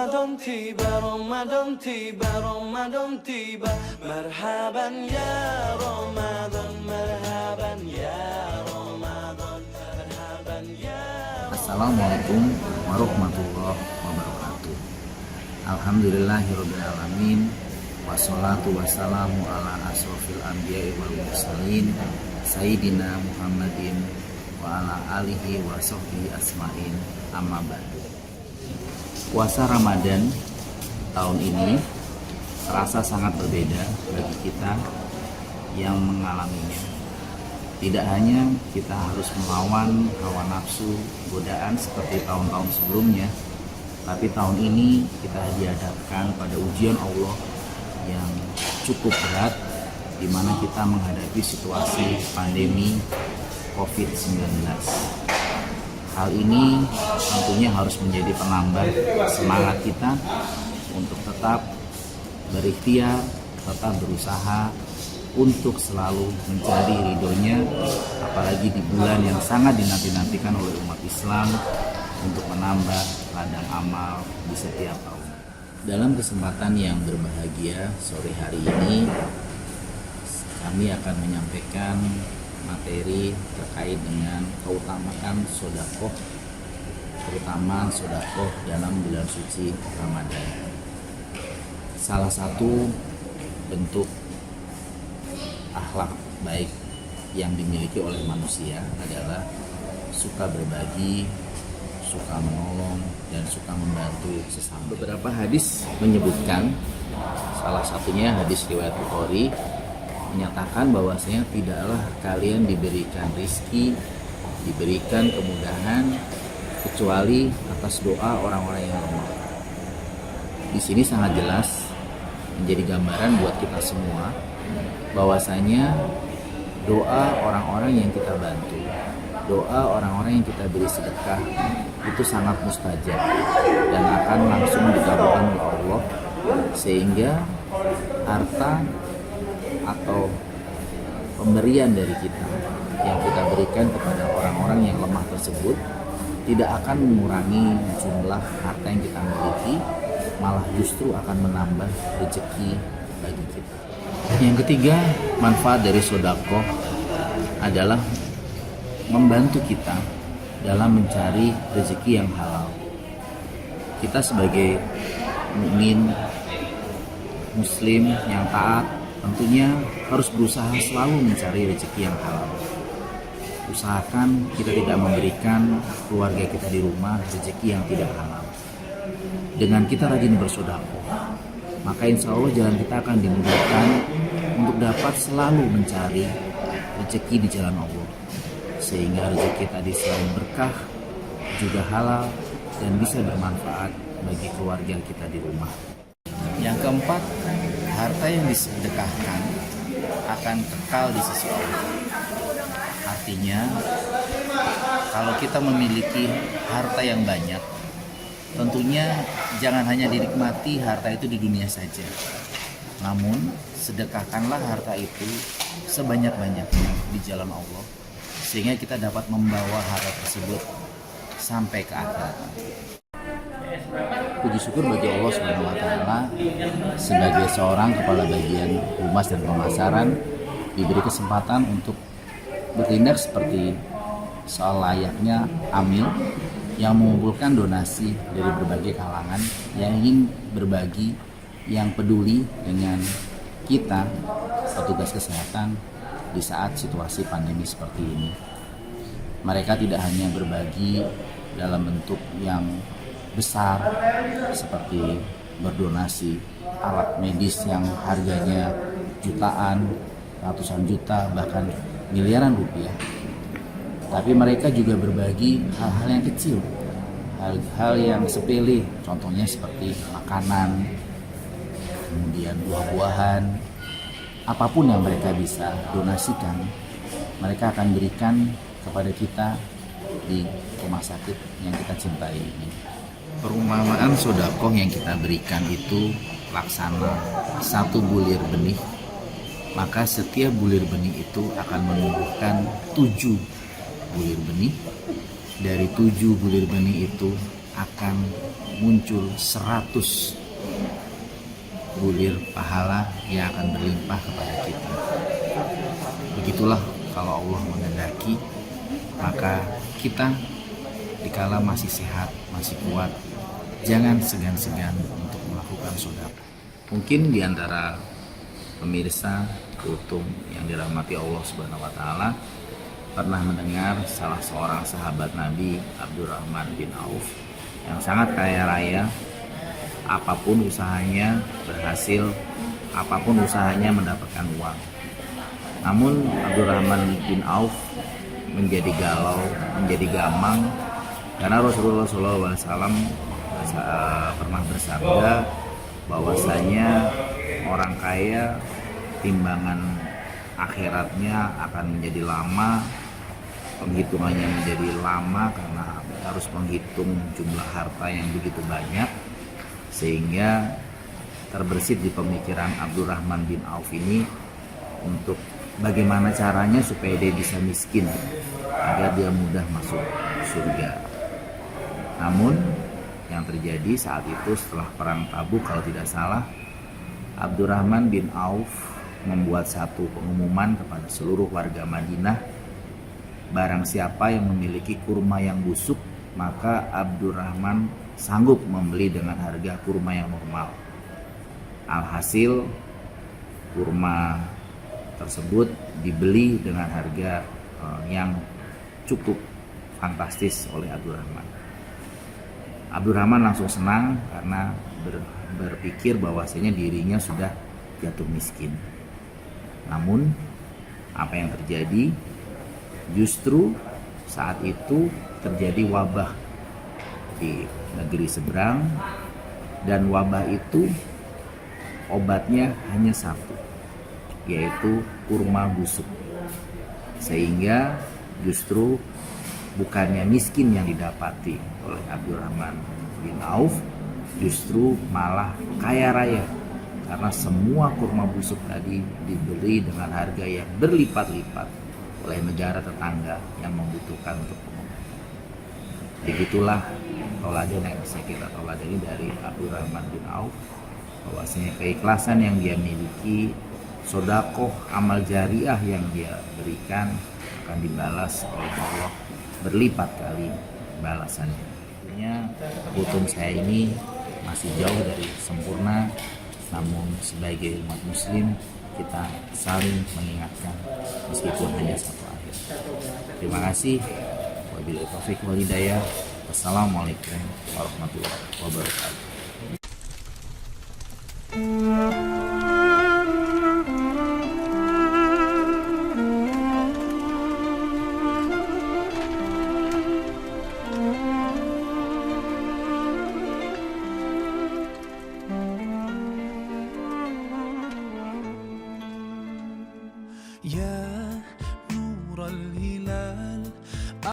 Ramadan tiba, Ramadan tiba, Ramadan tiba. Marhaban ya Ramadan, marhaban ya Ramadan, marhaban ya. Assalamualaikum warahmatullahi wabarakatuh. Alhamdulillahirabbil alamin. Wassalatu wassalamu ala asrofil anbiya'i wal mursalin Sayyidina Muhammadin wa ala alihi wa sahbihi asma'in, amma ba'du. Puasa Ramadan tahun ini terasa sangat berbeda bagi kita yang mengalaminya. Tidak hanya kita harus melawan hawa nafsu, godaan seperti tahun-tahun sebelumnya, tapi tahun ini kita dihadapkan pada ujian Allah yang cukup berat, di mana kita menghadapi situasi pandemi COVID-19. Hal ini tentunya harus menjadi penambah semangat kita untuk tetap berikhtiar, tetap berusaha untuk selalu mencari ridhonya, apalagi di bulan yang sangat dinanti-nantikan oleh umat Islam untuk menambah ladang amal di setiap tahun. Dalam kesempatan yang berbahagia sore hari ini, kami akan menyampaikan materi terkait dengan keutamaan sedekah, terutama sedekah dalam bulan suci Ramadan. Salah satu bentuk akhlak baik yang dimiliki oleh manusia adalah suka berbagi, suka menolong, dan suka membantu sesama. Beberapa hadis menyebutkan, salah satunya hadis riwayat Bukhari, menyatakan bahwasanya tidaklah kalian diberikan rizki, diberikan kemudahan kecuali atas doa orang-orang yang lemah. Di sini sangat jelas menjadi gambaran buat kita semua bahwasanya doa orang-orang yang kita bantu, doa orang-orang yang kita beri sedekah itu sangat mustajab dan akan langsung dikabulkan oleh Allah, sehingga harta atau pemberian dari kita yang kita berikan kepada orang-orang yang lemah tersebut tidak akan mengurangi jumlah harta yang kita miliki, malah justru akan menambah rezeki bagi kita. Yang ketiga, manfaat dari sedekah adalah membantu kita dalam mencari rezeki yang halal. Kita sebagai mukmin muslim yang taat tentunya harus berusaha selalu mencari rezeki yang halal. Usahakan kita tidak memberikan keluarga kita di rumah rezeki yang tidak halal. Dengan kita rajin bersedekah, maka insya Allah jalan kita akan dimudahkan untuk dapat selalu mencari rezeki di jalan Allah, sehingga rezeki tadi selain berkah, juga halal, dan bisa bermanfaat bagi keluarga kita di rumah. Yang keempat, harta yang disedekahkan akan kekal di sisi Allah. Artinya, kalau kita memiliki harta yang banyak, tentunya jangan hanya dinikmati harta itu di dunia saja, namun sedekahkanlah harta itu sebanyak-banyaknya di jalan Allah, sehingga kita dapat membawa harta tersebut sampai ke akhirat. Puji syukur bagi Allah Subhanahu wa Ta'ala, sebagai seorang kepala bagian humas dan pemasaran diberi kesempatan untuk bertindak seperti selayaknya amil yang mengumpulkan donasi dari berbagai kalangan yang ingin berbagi, yang peduli dengan kita petugas kesehatan di saat situasi pandemi seperti ini. Mereka tidak hanya berbagi dalam bentuk yang besar seperti berdonasi alat medis yang harganya jutaan, ratusan juta, bahkan miliaran rupiah, tapi mereka juga berbagi hal-hal yang kecil, hal-hal yang sepele, contohnya seperti makanan, kemudian buah-buahan, apapun yang mereka bisa donasikan, mereka akan berikan kepada kita di rumah sakit yang kita cintai ini. Perumpamaan sedekah yang kita berikan itu laksana satu bulir benih, maka setiap bulir benih itu akan menumbuhkan 7 bulir benih. Dari 7 bulir benih itu akan muncul 100 bulir pahala yang akan berlimpah kepada kita. Begitulah kalau Allah menghendaki, maka kita dikala masih sehat, masih kuat, jangan segan-segan untuk melakukan sedekah. Mungkin di antara pemirsa Kultum yang dirahmati Allah Subhanahu wa taala pernah mendengar salah seorang sahabat Nabi, Abdurrahman bin Auf, yang sangat kaya raya. Apapun usahanya berhasil, apapun usahanya mendapatkan uang. Namun Abdurrahman bin Auf menjadi galau, menjadi gamang, karena Rasulullah SAW pernah bersabda bahwasanya orang kaya timbangan akhiratnya akan menjadi lama, penghitungannya menjadi lama karena harus menghitung jumlah harta yang begitu banyak, sehingga terbersit di pemikiran Abdurrahman bin Auf ini untuk bagaimana caranya supaya dia bisa miskin agar dia mudah masuk surga. Namun yang terjadi saat itu setelah perang Tabuk kalau tidak salah, Abdurrahman bin Auf membuat satu pengumuman kepada seluruh warga Madinah, barang siapa yang memiliki kurma yang busuk, maka Abdurrahman sanggup membeli dengan harga kurma yang normal. Alhasil kurma tersebut dibeli dengan harga yang cukup fantastis oleh Abdurrahman. Abdurrahman langsung senang karena berpikir bahwasanya dirinya sudah jatuh miskin. Namun apa yang terjadi? Justru saat itu terjadi wabah di negeri seberang, dan wabah itu obatnya hanya satu, yaitu kurma busuk. Sehingga justru bukannya miskin yang didapati oleh Abdurrahman bin Auf, justru malah kaya raya, karena semua kurma busuk tadi dibeli dengan harga yang berlipat-lipat oleh negara tetangga yang membutuhkan untuk pengobatan. Begitulah teladan yang bisa kita teladani dari Abdurrahman bin Auf, bahwasanya keikhlasan yang dia miliki, sedekah, amal jariah yang dia berikan akan dibalas oleh Allah berlipat kali balasannya. Tentunya Kultum saya ini masih jauh dari sempurna, namun sebagai umat muslim kita saling mengingatkan meskipun hanya satu akhir. Terima kasih. Wabillahi taufiq wal hidayah. Wassalamualaikum warahmatullahi wabarakatuh.